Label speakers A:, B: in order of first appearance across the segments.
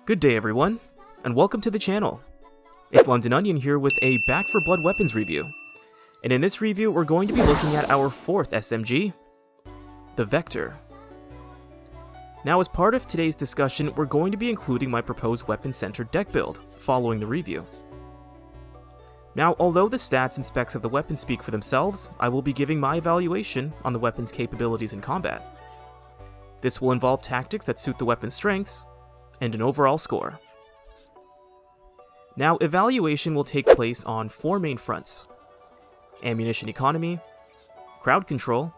A: Good day everyone, and welcome to the channel. It's Londononion here with a Back 4 Blood weapons review. And in this review we're going to be looking at our 4th SMG, the Vector. Now as part of today's discussion, we're going to be including my proposed weapon-centered deck build, following the review. Now, although the stats and specs of the weapon speak for themselves, I will be giving my evaluation on the weapon's capabilities in combat. This will involve tactics that suit the weapon's strengths, and an overall score. Now, evaluation will take place on 4 main fronts: ammunition economy, crowd control,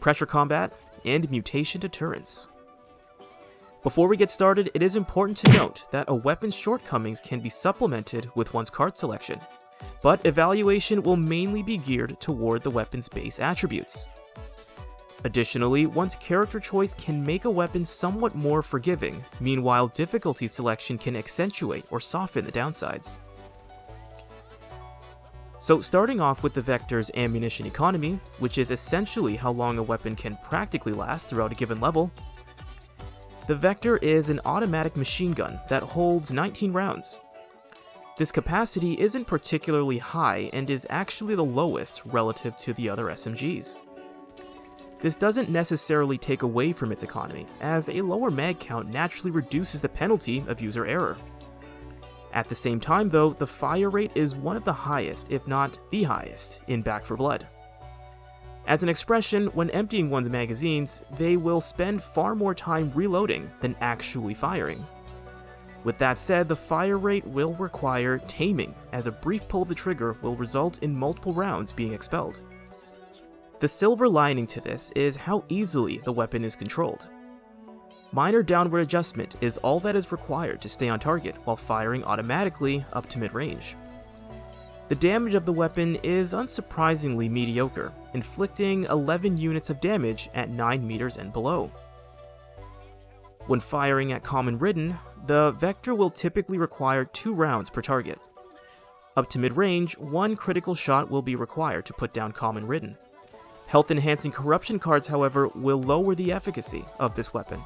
A: pressure combat, and mutation deterrence. Before we get started, it is important to note that a weapon's shortcomings can be supplemented with one's card selection, but evaluation will mainly be geared toward the weapon's base attributes. Additionally, one's character choice can make a weapon somewhat more forgiving, meanwhile difficulty selection can accentuate or soften the downsides. So starting off with the Vector's ammunition economy, which is essentially how long a weapon can practically last throughout a given level, the Vector is an automatic machine gun that holds 19 rounds. This capacity isn't particularly high and is actually the lowest relative to the other SMGs. This doesn't necessarily take away from its economy, as a lower mag count naturally reduces the penalty of user error. At the same time though, the fire rate is one of the highest, if not the highest, in Back 4 Blood. As an expression, when emptying one's magazines, they will spend far more time reloading than actually firing. With that said, the fire rate will require taming, as a brief pull of the trigger will result in multiple rounds being expelled. The silver lining to this is how easily the weapon is controlled. Minor downward adjustment is all that is required to stay on target while firing automatically up to mid-range. The damage of the weapon is unsurprisingly mediocre, inflicting 11 units of damage at 9 meters and below. When firing at common ridden, the Vector will typically require 2 rounds per target. Up to mid-range, 1 critical shot will be required to put down common ridden. Health-enhancing corruption cards, however, will lower the efficacy of this weapon.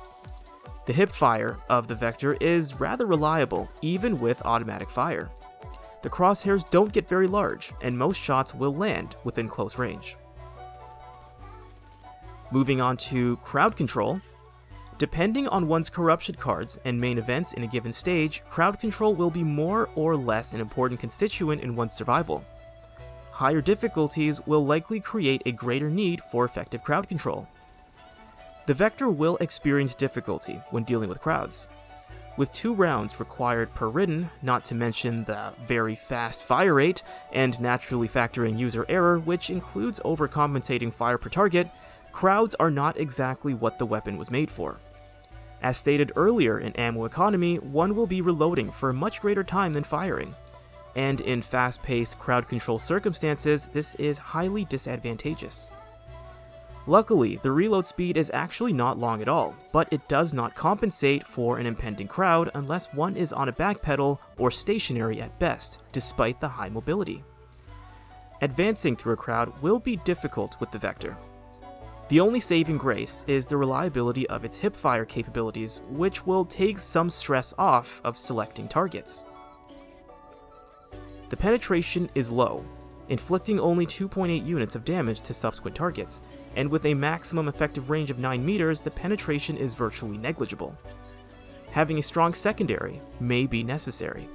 A: The hip fire of the Vector is rather reliable, even with automatic fire. The crosshairs don't get very large, and most shots will land within close range. Moving on to crowd control. Depending on one's corruption cards and main events in a given stage, crowd control will be more or less an important constituent in one's survival. Higher difficulties will likely create a greater need for effective crowd control. The Vector will experience difficulty when dealing with crowds. With 2 rounds required per ridden, not to mention the very fast fire rate, and naturally factoring user error, which includes overcompensating fire per target, crowds are not exactly what the weapon was made for. As stated earlier in ammo economy, one will be reloading for a much greater time than firing. And in fast-paced crowd control circumstances, this is highly disadvantageous. Luckily, the reload speed is actually not long at all, but it does not compensate for an impending crowd unless one is on a backpedal or stationary at best, despite the high mobility. Advancing through a crowd will be difficult with the Vector. The only saving grace is the reliability of its hipfire capabilities, which will take some stress off of selecting targets. The penetration is low, inflicting only 2.8 units of damage to subsequent targets, and with a maximum effective range of 9 meters, the penetration is virtually negligible. Having a strong secondary may be necessary.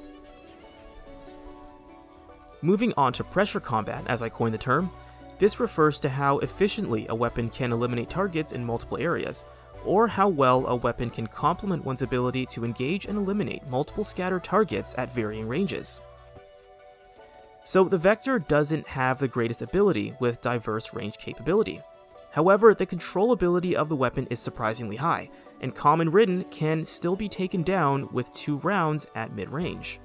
A: Moving on to pressure combat, as I coined the term, this refers to how efficiently a weapon can eliminate targets in multiple areas, or how well a weapon can complement one's ability to engage and eliminate multiple scattered targets at varying ranges. So the Vector doesn't have the greatest ability with diverse range capability. However, the controllability of the weapon is surprisingly high, and common ridden can still be taken down with 2 rounds at mid-range.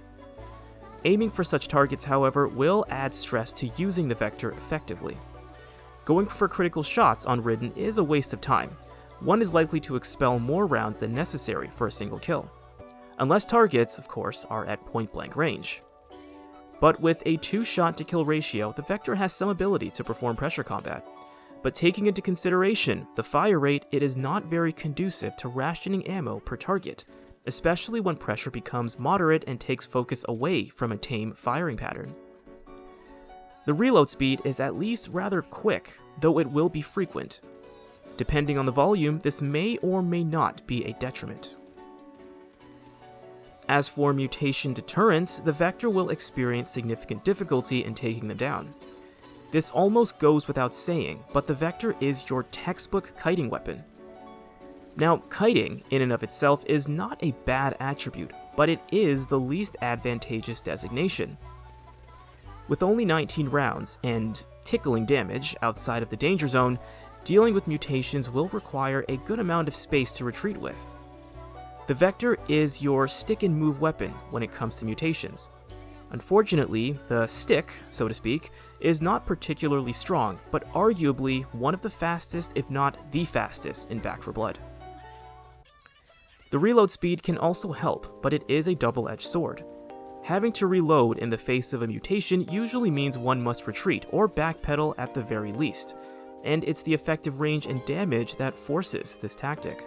A: Aiming for such targets, however, will add stress to using the Vector effectively. Going for critical shots on ridden is a waste of time. One is likely to expel more rounds than necessary for a single kill. Unless targets, of course, are at point-blank range. But with a 2-shot to kill ratio, the Vector has some ability to perform pressure combat. But taking into consideration the fire rate, it is not very conducive to rationing ammo per target, especially when pressure becomes moderate and takes focus away from a tame firing pattern. The reload speed is at least rather quick, though it will be frequent. Depending on the volume, this may or may not be a detriment. As for Mutation Deterrence, the Vector will experience significant difficulty in taking them down. This almost goes without saying, but the Vector is your textbook kiting weapon. Now, kiting, in and of itself, is not a bad attribute, but it is the least advantageous designation. With only 19 rounds and tickling damage outside of the danger zone, dealing with mutations will require a good amount of space to retreat with. The Vector is your stick-and-move weapon when it comes to mutations. Unfortunately, the stick, so to speak, is not particularly strong, but arguably one of the fastest, if not the fastest, in Back 4 Blood. The reload speed can also help, but it is a double-edged sword. Having to reload in the face of a mutation usually means one must retreat or backpedal at the very least, and it's the effective range and damage that forces this tactic.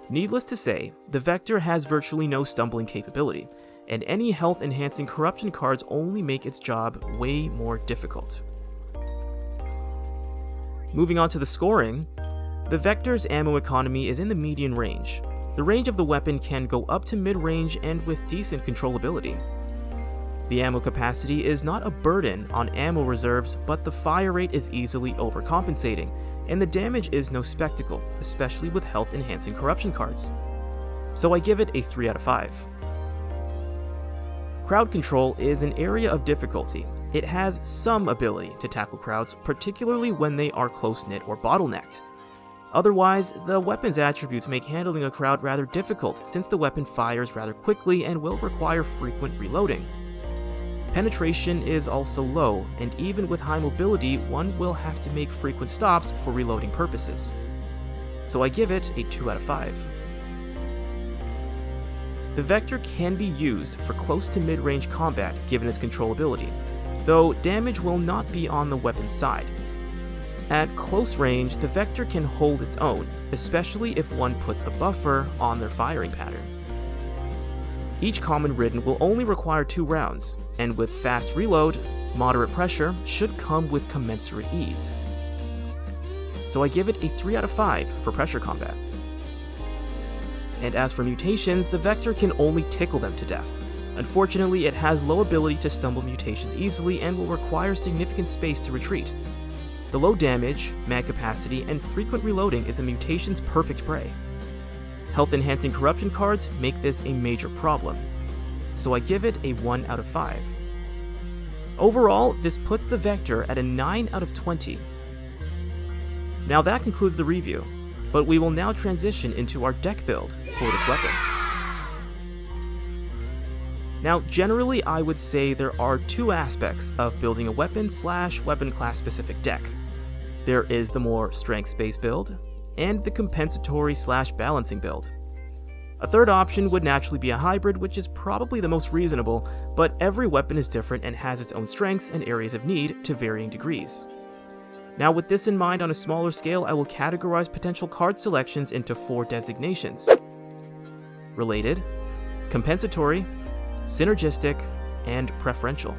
A: Needless to say, the Vector has virtually no stumbling capability, and any health-enhancing corruption cards only make its job way more difficult. Moving on to the scoring, the Vector's ammo economy is in the median range. The range of the weapon can go up to mid-range and with decent controllability. The ammo capacity is not a burden on ammo reserves, but the fire rate is easily overcompensating, and the damage is no spectacle, especially with health-enhancing corruption cards. So I give it a 3 out of 5. Crowd control is an area of difficulty. It has some ability to tackle crowds, particularly when they are close-knit or bottlenecked. Otherwise, the weapon's attributes make handling a crowd rather difficult since the weapon fires rather quickly and will require frequent reloading. Penetration is also low, and even with high mobility, one will have to make frequent stops for reloading purposes. So I give it a 2 out of 5. The Vector can be used for close to mid-range combat given its controllability, though damage will not be on the weapon's side. At close range, the Vector can hold its own, especially if one puts a buffer on their firing pattern. Each common ridden will only require 2 rounds, and with fast reload, moderate pressure should come with commensurate ease. So I give it a 3 out of 5 for pressure combat. And as for mutations, the Vector can only tickle them to death. Unfortunately, it has low ability to stumble mutations easily and will require significant space to retreat. The low damage, mag capacity, and frequent reloading is a mutation's perfect prey. Health-enhancing corruption cards make this a major problem, so I give it a 1 out of 5. Overall, this puts the Vector at a 9 out of 20. Now that concludes the review, but we will now transition into our deck build for this weapon. Now, generally I would say there are 2 aspects of building a weapon/weapon class specific deck. There is the more strength-based build, and the compensatory/balancing build. A third option would naturally be a hybrid, which is probably the most reasonable, but every weapon is different and has its own strengths and areas of need to varying degrees. Now, with this in mind, on a smaller scale, I will categorize potential card selections into 4 designations: related, compensatory, synergistic, and preferential.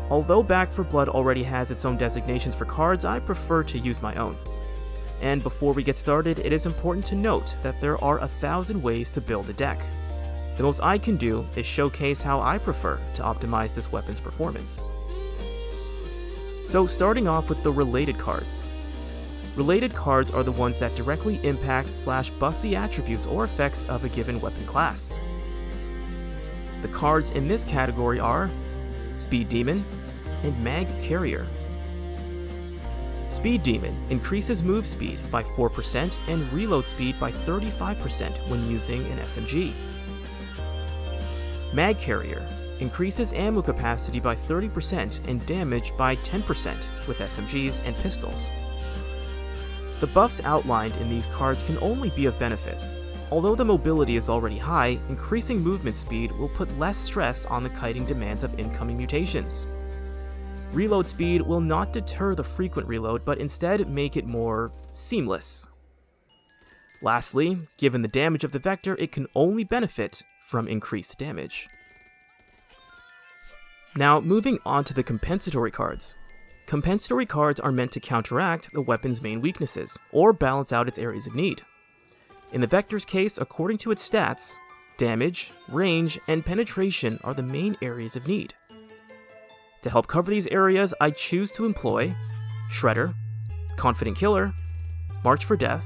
A: Although Back 4 Blood already has its own designations for cards, I prefer to use my own. And before we get started, it is important to note that there are 1,000 ways to build a deck. The most I can do is showcase how I prefer to optimize this weapon's performance. So starting off with the related cards. Related cards are the ones that directly impact/buff the attributes or effects of a given weapon class. The cards in this category are Speed Demon and Mag Carrier. Speed Demon increases move speed by 4% and reload speed by 35% when using an SMG. Mag Carrier increases ammo capacity by 30% and damage by 10% with SMGs and pistols. The buffs outlined in these cards can only be of benefit. Although the mobility is already high, increasing movement speed will put less stress on the kiting demands of incoming mutations. Reload speed will not deter the frequent reload, but instead make it more seamless. Lastly, given the damage of the Vector, it can only benefit from increased damage. Now, moving on to the Compensatory Cards. Compensatory cards are meant to counteract the weapon's main weaknesses, or balance out its areas of need. In the Vector's case, according to its stats, damage, range, and penetration are the main areas of need. To help cover these areas, I choose to employ Shredder, Confident Killer, March for Death,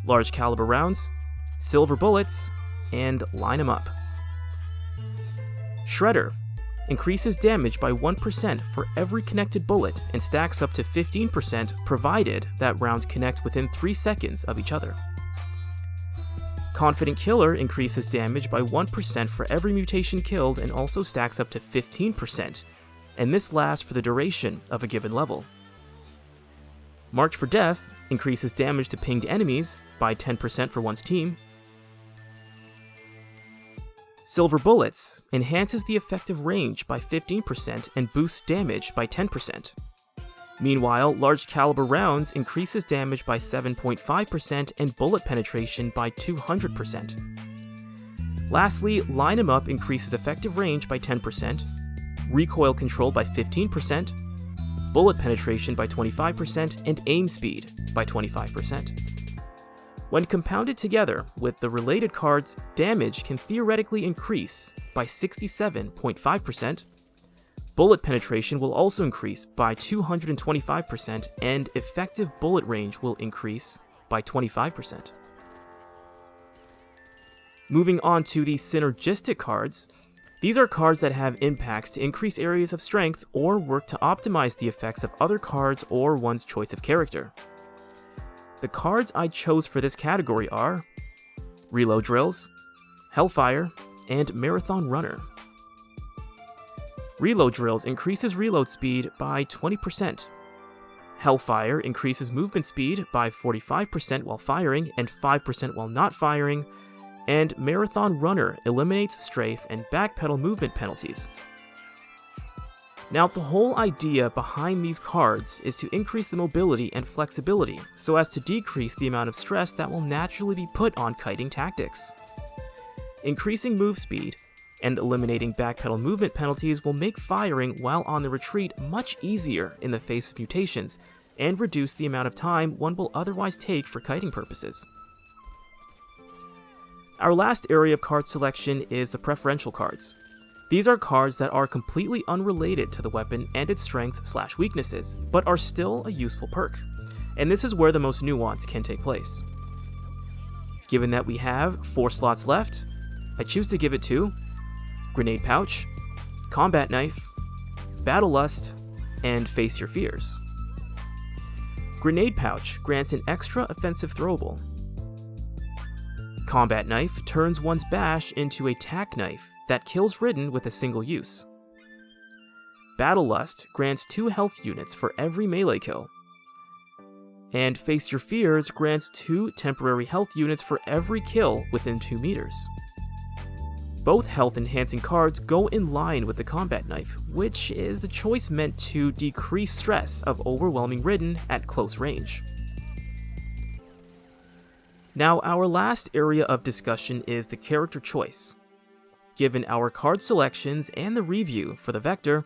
A: Large Caliber Rounds, Silver Bullets, and Line 'em Up. Shredder increases damage by 1% for every connected bullet and stacks up to 15% provided that rounds connect within 3 seconds of each other. Confident Killer increases damage by 1% for every mutation killed and also stacks up to 15%, and this lasts for the duration of a given level. March for Death increases damage to pinged enemies by 10% for one's team. Silver Bullets enhances the effective range by 15% and boosts damage by 10%. Meanwhile, Large Caliber Rounds increases damage by 7.5% and bullet penetration by 200%. Lastly, Line 'em Up increases effective range by 10%, recoil control by 15%, bullet penetration by 25%, and aim speed by 25%. When compounded together with the related cards, damage can theoretically increase by 67.5%, bullet penetration will also increase by 225%, and effective bullet range will increase by 25%. Moving on to the Synergistic Cards, these are cards that have impacts to increase areas of strength or work to optimize the effects of other cards or one's choice of character. The cards I chose for this category are Reload Drills, Hellfire, and Marathon Runner. Reload Drills increases reload speed by 20%. Hellfire increases movement speed by 45% while firing and 5% while not firing, and Marathon Runner eliminates strafe and backpedal movement penalties. Now, the whole idea behind these cards is to increase the mobility and flexibility so as to decrease the amount of stress that will naturally be put on kiting tactics. Increasing move speed and eliminating backpedal movement penalties will make firing while on the retreat much easier in the face of mutations and reduce the amount of time one will otherwise take for kiting purposes. Our last area of card selection is the Preferential Cards. These are cards that are completely unrelated to the weapon and its strengths/weaknesses, but are still a useful perk, and this is where the most nuance can take place. Given that we have 4 slots left, I choose to give it to Grenade Pouch, Combat Knife, Battle Lust, and Face Your Fears. Grenade Pouch grants an extra offensive throwable. Combat Knife turns one's bash into a tack knife that kills Ridden with a single use. Battle Lust grants 2 health units for every melee kill. And Face Your Fears grants 2 temporary health units for every kill within 2 meters. Both health-enhancing cards go in line with the Combat Knife, which is the choice meant to decrease stress of overwhelming Ridden at close range. Now, our last area of discussion is the character choice. Given our card selections and the review for the Vector,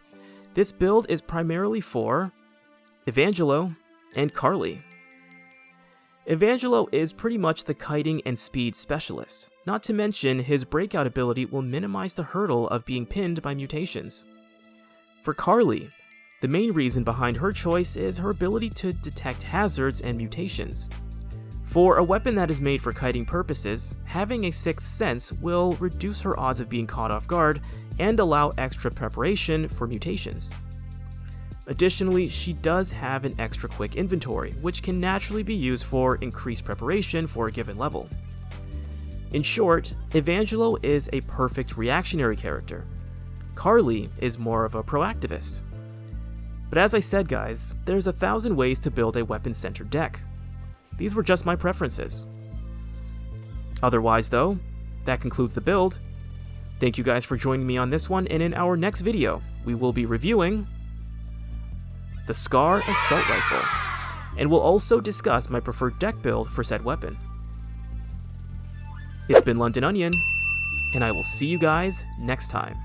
A: this build is primarily for Evangelo and Carly. Evangelo is pretty much the kiting and speed specialist, not to mention his breakout ability will minimize the hurdle of being pinned by mutations. For Carly, the main reason behind her choice is her ability to detect hazards and mutations. For a weapon that is made for kiting purposes, having a 6th sense will reduce her odds of being caught off guard and allow extra preparation for mutations. Additionally, she does have an extra quick inventory, which can naturally be used for increased preparation for a given level. In short, Evangelo is a perfect reactionary character. Carly is more of a proactivist. But as I said guys, there's 1,000 ways to build a weapon-centered deck. These were just my preferences. Otherwise though, that concludes the build. Thank you guys for joining me on this one, and in our next video, we will be reviewing the Scar Assault Rifle, and we'll also discuss my preferred deck build for said weapon. It's been Londononion, and I will see you guys next time.